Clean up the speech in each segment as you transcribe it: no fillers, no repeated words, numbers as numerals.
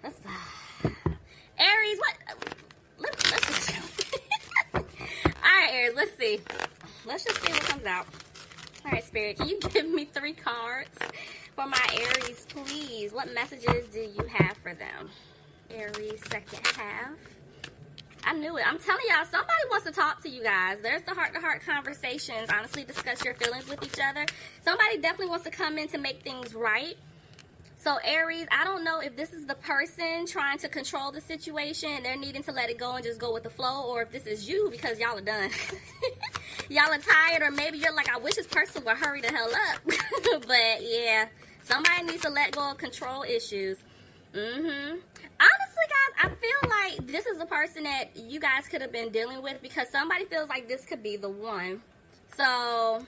Let's, Aries, what? Let's just All right, Aries, let's see. Let's just see what comes out. All right, Spirit, can you give me 3 cards for my Aries, please? What messages do you have for them? Aries, second half. I knew it. I'm telling y'all, somebody wants to talk to you guys. There's the heart-to-heart conversations. Honestly, discuss your feelings with each other. Somebody definitely wants to come in to make things right. So, Aries, I don't know if this is the person trying to control the situation and they're needing to let it go and just go with the flow, or if this is you because y'all are done. Y'all are tired, or maybe you're like, I wish this person would hurry the hell up. But, yeah, somebody needs to let go of control issues. Honestly, guys, I feel like this is the person that you guys could have been dealing with because somebody feels like this could be the one. So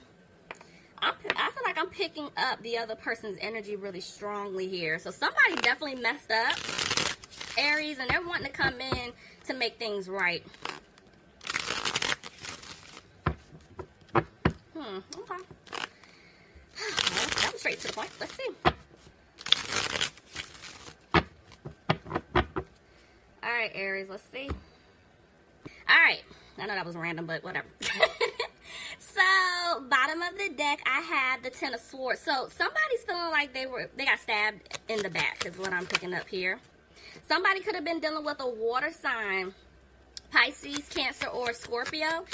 I feel like I'm picking up the other person's energy really strongly here. So somebody definitely messed up, Aries, and they're wanting to come in to make things right. Okay. That was straight to the point. Let's see. All right, Aries, let's see. All right. I know that was random, but whatever. So, bottom of the deck, I have the Ten of Swords. So, somebody's feeling like they got stabbed in the back is what I'm picking up here. Somebody could have been dealing with a water sign, Pisces, Cancer, or Scorpio.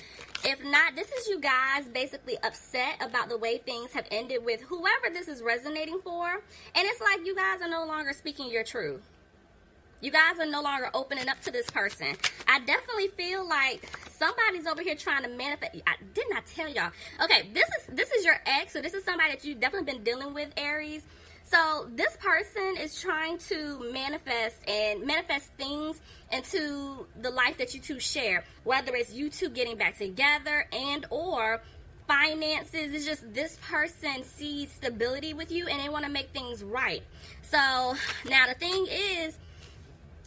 If not, this is you guys basically upset about the way things have ended with whoever this is resonating for. And it's like you guys are no longer speaking your truth. You guys are no longer opening up to this person. I definitely feel like somebody's over here trying to manifest. I did not tell y'all. Okay, this is your ex, so this is somebody that you've definitely been dealing with, Aries. So this person is trying to manifest things into the life that you two share, whether it's you two getting back together and or finances. It's just this person sees stability with you and they want to make things right. So now the thing is,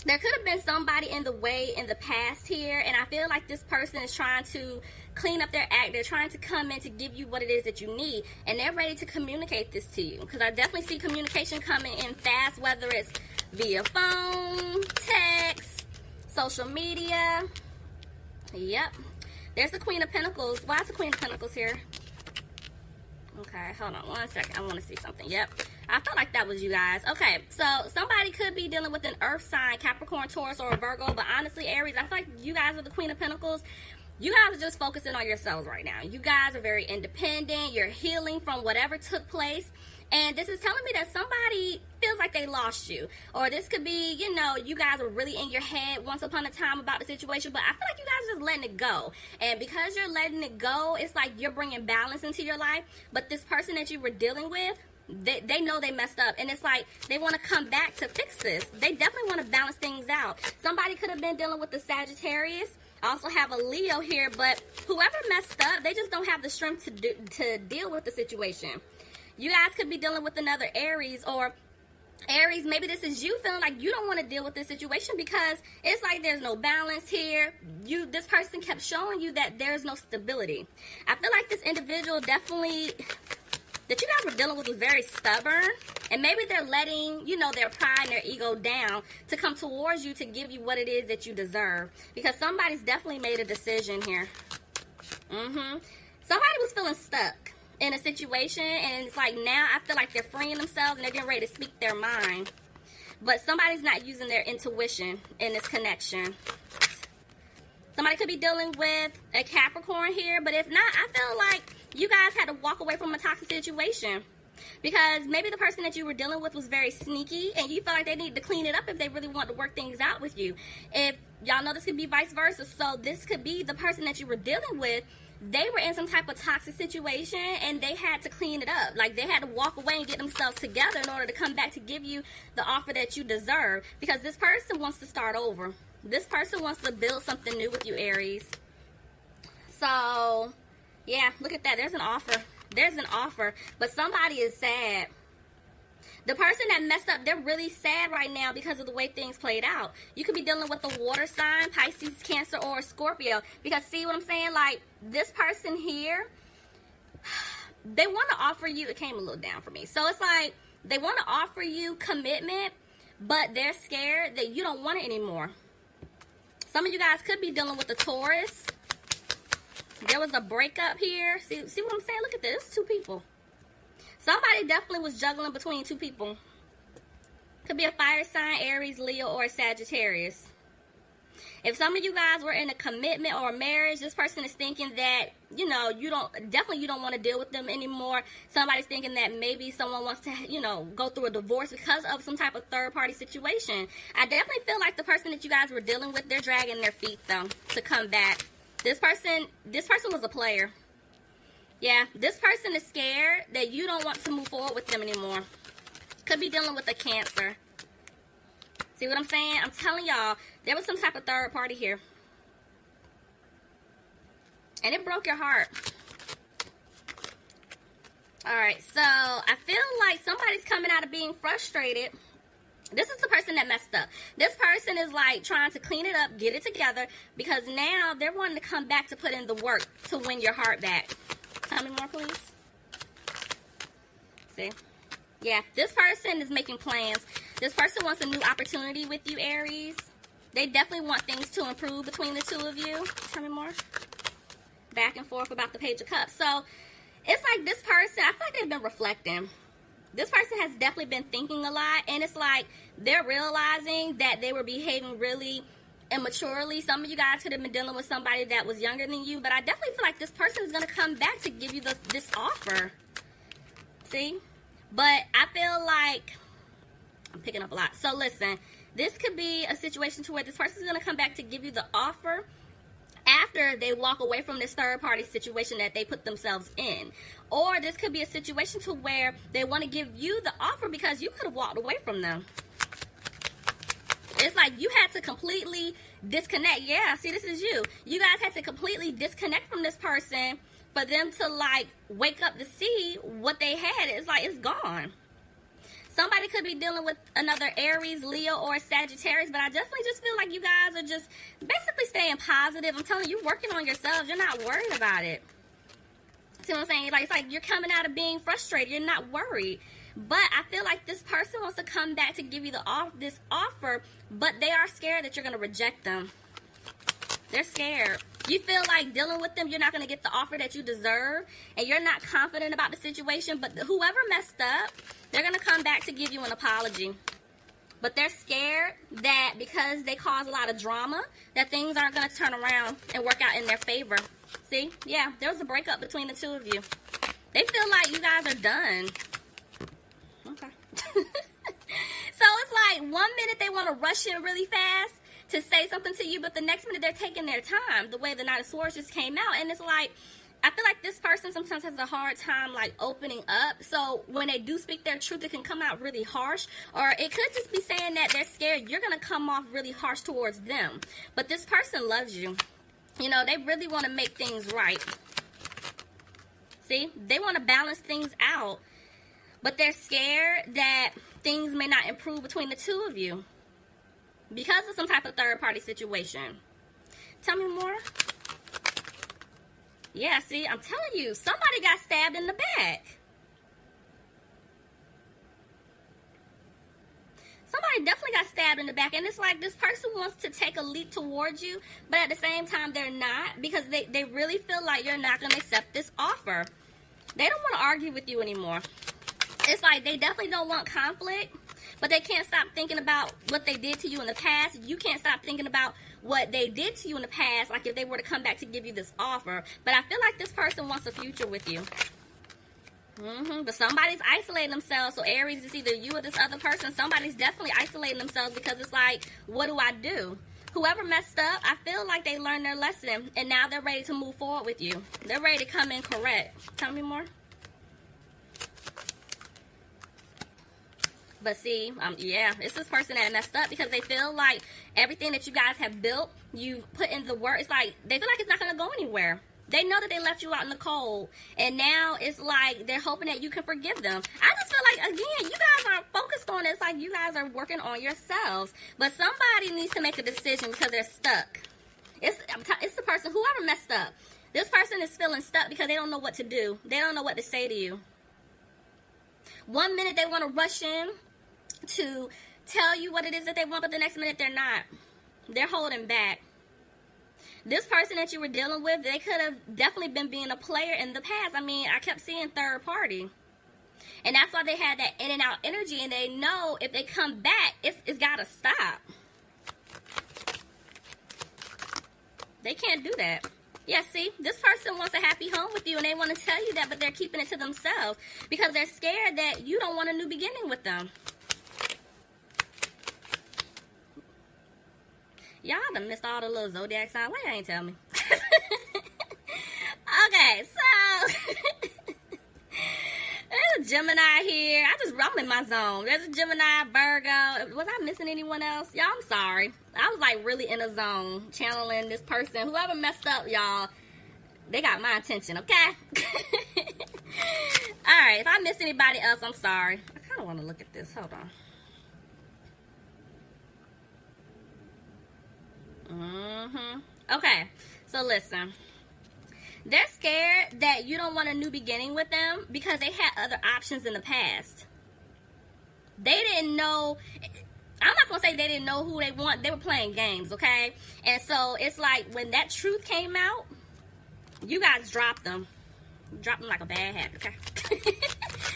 there could have been somebody in the way in the past here, and I feel like this person is trying to clean up their act. They're trying to come in to give you what it is that you need, and they're ready to communicate this to you, because I definitely see communication coming in fast, whether it's via phone, text, social media. Yep. There's the Queen of Pentacles. Why is the Queen of Pentacles here? Okay, hold on one second. I want to see something. Yep. I felt like that was you guys. Okay, so somebody could be dealing with an earth sign, Capricorn, Taurus, or a Virgo. But honestly, Aries, I feel like you guys are the Queen of Pentacles. You guys are just focusing on yourselves right now. You guys are very independent. You're healing from whatever took place. And this is telling me that somebody feels like they lost you. Or this could be, you know, you guys were really in your head once upon a time about the situation. But I feel like you guys are just letting it go. And because you're letting it go, it's like you're bringing balance into your life. But this person that you were dealing with, they know they messed up. And it's like they want to come back to fix this. They definitely want to balance things out. Somebody could have been dealing with the Sagittarius. I also have a Leo here. But whoever messed up, they just don't have the strength to deal with the situation. You guys could be dealing with another Aries, or Aries, maybe this is you feeling like you don't want to deal with this situation because it's like there's no balance here. This person kept showing you that there's no stability. I feel like this individual definitely that you guys were dealing with was very stubborn, and maybe they're letting, you know, their pride and their ego down to come towards you to give you what it is that you deserve, because somebody's definitely made a decision here. Somebody was feeling stuck in a situation, and it's like now I feel like they're freeing themselves and they're getting ready to speak their mind, but somebody's not using their intuition in this connection. Somebody could be dealing with a Capricorn here, but if not, I feel like you guys had to walk away from a toxic situation because maybe the person that you were dealing with was very sneaky and you felt like they needed to clean it up if they really want to work things out with you. If y'all know, this could be vice versa. So this could be the person that you were dealing with. They were in some type of toxic situation and they had to clean it up. Like they had to walk away and get themselves together in order to come back to give you the offer that you deserve, because this person wants to start over. This person wants to build something new with you, Aries. So, yeah, look at that. There's an offer. There's an offer, but somebody is sad. The person that messed up, they're really sad right now because of the way things played out. You could be dealing with a water sign, Pisces, Cancer, or a Scorpio. Because see what I'm saying? Like, this person here, they want to offer you, it came a little down for me. So it's like, they want to offer you commitment, but they're scared that you don't want it anymore. Some of you guys could be dealing with a Taurus. There was a breakup here. See what I'm saying? Look at this. 2 people. Somebody definitely was juggling between 2 people. Could be a fire sign, Aries, Leo, or a Sagittarius. If some of you guys were in a commitment or a marriage, this person is thinking that, you know, you don't want to deal with them anymore. Somebody's thinking that maybe someone wants to, you know, go through a divorce because of some type of third-party situation. I definitely feel like the person that you guys were dealing with, they're dragging their feet, though, to come back. This person was a player. Yeah, this person is scared that you don't want to move forward with them anymore. Could be dealing with a Cancer. See what I'm saying? I'm telling y'all, there was some type of third party here. And it broke your heart. Alright, so I feel like somebody's coming out of being frustrated. This is the person that messed up. This person is like trying to clean it up, get it together, because now they're wanting to come back to put in the work to win your heart back. Tell me more, please. See? Yeah, this person is making plans. This person wants a new opportunity with you, Aries. They definitely want things to improve between the 2 of you. Tell me more. Back and forth about the Page of Cups. So, it's like this person, I feel like they've been reflecting. This person has definitely been thinking a lot. And it's like they're realizing that they were behaving really immaturely. Some of you guys could have been dealing with somebody that was younger than you. But I definitely feel like this person is going to come back to give you this offer. See? But I feel like I'm picking up a lot. So listen, this could be a situation to where this person is going to come back to give you the offer after they walk away from this third party situation that they put themselves in. Or this could be a situation to where they want to give you the offer because you could have walked away from them. It's like you had to completely disconnect. Yeah, see, this is you. You guys had to completely disconnect from this person for them to like wake up to see what they had. It's like it's gone. Somebody could be dealing with another Aries, Leo, or Sagittarius, but I definitely just feel like you guys are just basically staying positive. I'm telling you, you're working on yourselves. You're not worried about it. See what I'm saying? Like, it's like you're coming out of being frustrated. You're not worried. But I feel like this person wants to come back to give you this offer, but they are scared that you're going to reject them. They're scared. You feel like dealing with them, you're not going to get the offer that you deserve, and you're not confident about the situation, but whoever messed up, they're going to come back to give you an apology. But they're scared that because they cause a lot of drama, that things aren't going to turn around and work out in their favor. See? Yeah, there was a breakup between the 2 of you. They feel like you guys are done. Okay. So it's like 1 minute they want to rush in really fast to say something to you, but the next minute they're taking their time, the way the Knight of Swords just came out. And it's like, I feel like this person sometimes has a hard time like opening up. So when they do speak their truth, it can come out really harsh, or it could just be saying that they're scared you're going to come off really harsh towards them. But this person loves you. You know, they really want to make things right. See, they want to balance things out, but they're scared that things may not improve between the 2 of you because of some type of third-party situation. Tell me more. Yeah, see, I'm telling you, somebody got stabbed in the back. Somebody definitely got stabbed in the back. And it's like this person wants to take a leap towards you, but at the same time, they're not, because they really feel like you're not going to accept this offer. They don't want to argue with you anymore. It's like they definitely don't want conflict, but they can't stop thinking about what they did to you in the past. You can't stop thinking about what they did to you in the past, like if they were to come back to give you this offer. But I feel like this person wants a future with you. But somebody's isolating themselves. So Aries, it's either you or this other person. Somebody's definitely isolating themselves because it's like, what do I do? Whoever messed up, I feel like they learned their lesson, and now they're ready to move forward with you. They're ready to come in correct. Tell me more. But see, yeah, it's this person that messed up because they feel like everything that you guys have built, you put in the work. It's like they feel like it's not going to go anywhere. They know that they left you out in the cold, and now it's like they're hoping that you can forgive them. I just feel like, again, you guys aren't focused on it. It's like you guys are working on yourselves. But somebody needs to make a decision because they're stuck. It's the person, whoever messed up. This person is feeling stuck because they don't know what to do. They don't know what to say to you. 1 minute they want to rush in to tell you what it is that they want, but the next minute they're not. They're holding back. This person that you were dealing with, they could have definitely been being a player in the past. I mean, I kept seeing third party. And that's why they had that in and out energy. And they know if they come back, it's got to stop. They can't do that. Yeah, see, this person wants a happy home with you, and they want to tell you that, but they're keeping it to themselves because they're scared that you don't want a new beginning with them. Y'all done missed all the little zodiac signs. Why y'all ain't tell me? Okay, so there's a Gemini here. I'm in my zone. There's a Gemini, Virgo. Was I missing anyone else? Y'all, I'm sorry. I was like really in a zone, channeling this person. Whoever messed up, y'all, they got my attention, okay? Alright, if I missed anybody else, I'm sorry. I kind of want to look at this. Hold on. Okay, so listen. They're scared that you don't want a new beginning with them because they had other options in the past. They didn't know. I'm not going to say they didn't know who they want. They were playing games, okay? And so it's like when that truth came out, you guys dropped them. Dropped them like a bad habit, okay?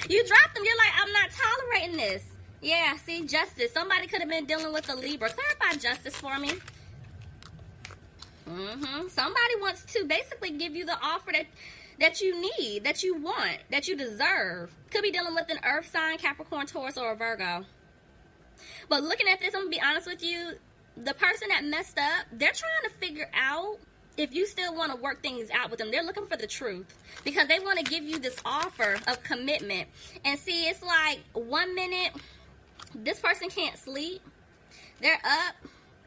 You dropped them. You're like, I'm not tolerating this. Yeah, see, justice. Somebody could have been dealing with a Libra. Clarify justice for me. Somebody wants to basically give you the offer that you need, that you want, that you deserve. Could be dealing with an earth sign, Capricorn, Taurus, or a Virgo. But looking at this, I'm going to be honest with you. The person that messed up, they're trying to figure out if you still want to work things out with them. They're looking for the truth because they want to give you this offer of commitment. And see, it's like 1 minute, this person can't sleep. They're up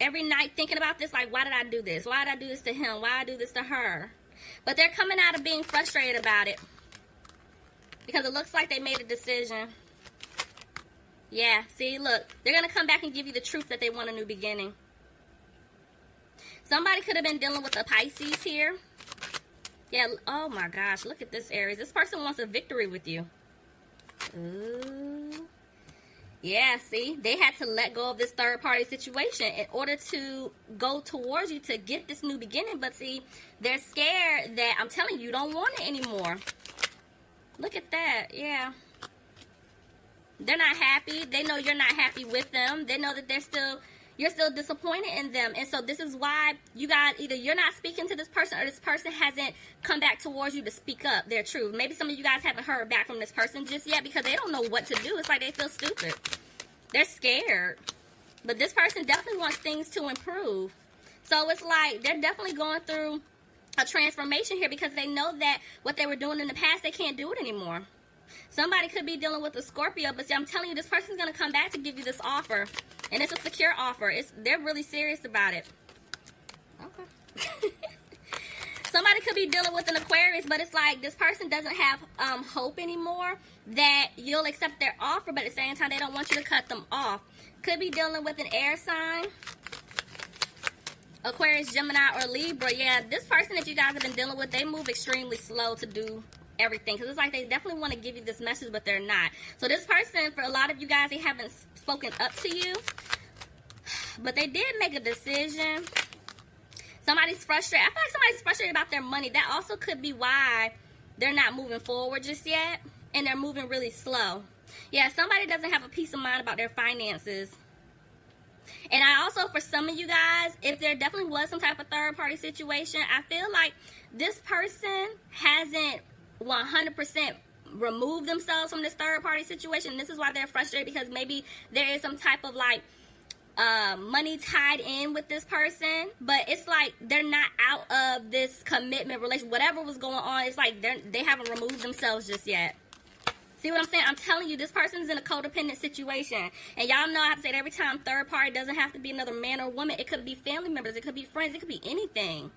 every night thinking about this, like, why did I do this? Why did I do this to him? Why did I do this to her? But they're coming out of being frustrated about it because it looks like they made a decision. Yeah, see, look, they're going to come back and give you the truth that they want a new beginning. Somebody could have been dealing with a Pisces here. Yeah, oh my gosh, look at this, Aries. This person wants a victory with you. Ooh. Yeah, see, they had to let go of this third-party situation in order to go towards you to get this new beginning. But see, they're scared that, I'm telling you, you don't want it anymore. Look at that, yeah. They're not happy. They know you're not happy with them. They know that you're still disappointed in them. And so this is why you guys, either you're not speaking to this person or this person hasn't come back towards you to speak up their truth. Maybe some of you guys haven't heard back from this person just yet because they don't know what to do. It's like they feel stupid. They're scared. But this person definitely wants things to improve. So it's like they're definitely going through a transformation here because they know that what they were doing in the past, they can't do it anymore. Somebody could be dealing with a Scorpio, but see, I'm telling you, this person's going to come back to give you this offer. And it's a secure offer. They're really serious about it. Okay. Somebody could be dealing with an Aquarius, but it's like this person doesn't have hope anymore that you'll accept their offer, but at the same time, they don't want you to cut them off. Could be dealing with an air sign. Aquarius, Gemini, or Libra. Yeah, this person that you guys have been dealing with, they move extremely slow to do everything because it's like they definitely want to give you this message, but they're not. So this person, for a lot of you guys, they haven't spoken up to you, but they did make a decision. Somebody's frustrated. I feel like somebody's frustrated about their money. That also could be why they're not moving forward just yet, and they're moving really slow. Yeah, somebody doesn't have a peace of mind about their finances. And I also, for some of you guys, if there definitely was some type of third-party situation, I feel like this person hasn't 100% remove themselves from this third-party situation. This is why they're frustrated because maybe there is some type of like money tied in with this person, but it's like they're not out of this commitment relation. Whatever was going on, it's like they haven't removed themselves just yet. See what I'm saying? I'm telling you, this person's in a codependent situation. And y'all know I have to say it every time, third party doesn't have to be another man or woman. It could be family members. It could be friends. It could be anything.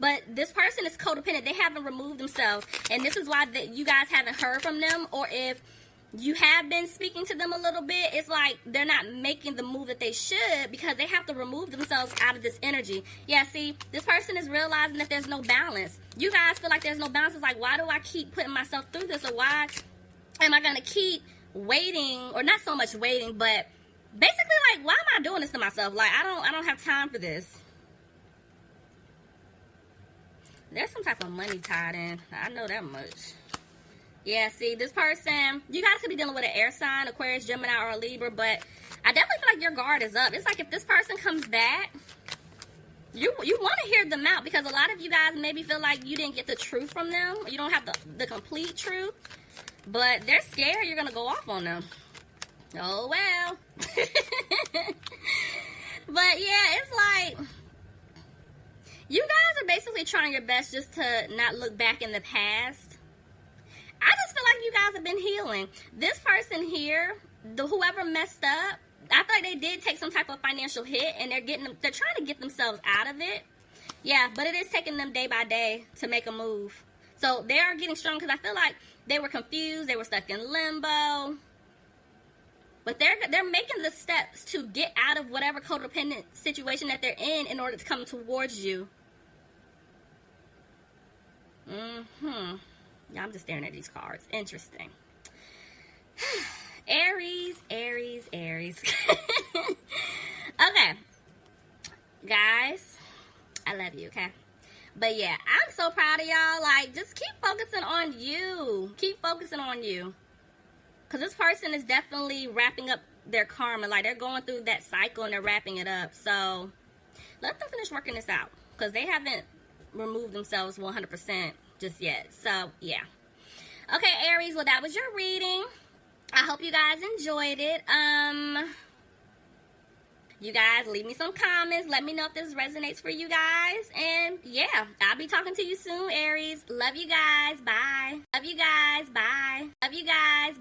But this person is codependent. They haven't removed themselves. And this is why you guys haven't heard from them. Or if you have been speaking to them a little bit, it's like they're not making the move that they should because they have to remove themselves out of this energy. Yeah, see, this person is realizing that there's no balance. You guys feel like there's no balance. It's like, why do I keep putting myself through this? Or why am I going to keep waiting, or not so much waiting, but Basically, like, why am I doing this to myself? Like, I don't have time for this. There's some type of money tied in. I know that much. Yeah, see, this person, you guys could be dealing with an air sign, Aquarius, Gemini, or a Libra, but I definitely feel like your guard is up. It's like if this person comes back, you want to hear them out, because a lot of you guys maybe feel like you didn't get the truth from them. You don't have the complete truth, but they're scared you're going to go off on them. Oh, well. But, yeah, it's like, you guys are basically trying your best just to not look back in the past. I just feel like you guys have been healing. This person here, whoever messed up, I feel like they did take some type of financial hit, and they're trying to get themselves out of it. Yeah, but it is taking them day by day to make a move. So they are getting strong, because I feel like they were confused, they were stuck in limbo. But they're making the steps to get out of whatever codependent situation that they're in order to come towards you. Yeah, I'm just staring at these cards. Interesting. Aries, Aries, Aries. Okay. Guys, I love you, okay? But yeah, I'm so proud of y'all. Like, just keep focusing on you. Keep focusing on you. Because this person is definitely wrapping up their karma. Like, they're going through that cycle and they're wrapping it up. So, let them finish working this out. Because they haven't removed themselves 100% just yet. So, yeah. Okay, Aries. Well, that was your reading. I hope you guys enjoyed it. You guys, leave me some comments. Let me know if this resonates for you guys. And, yeah, I'll be talking to you soon, Aries. Love you guys. Bye. Love you guys. Bye. Love you guys. Bye.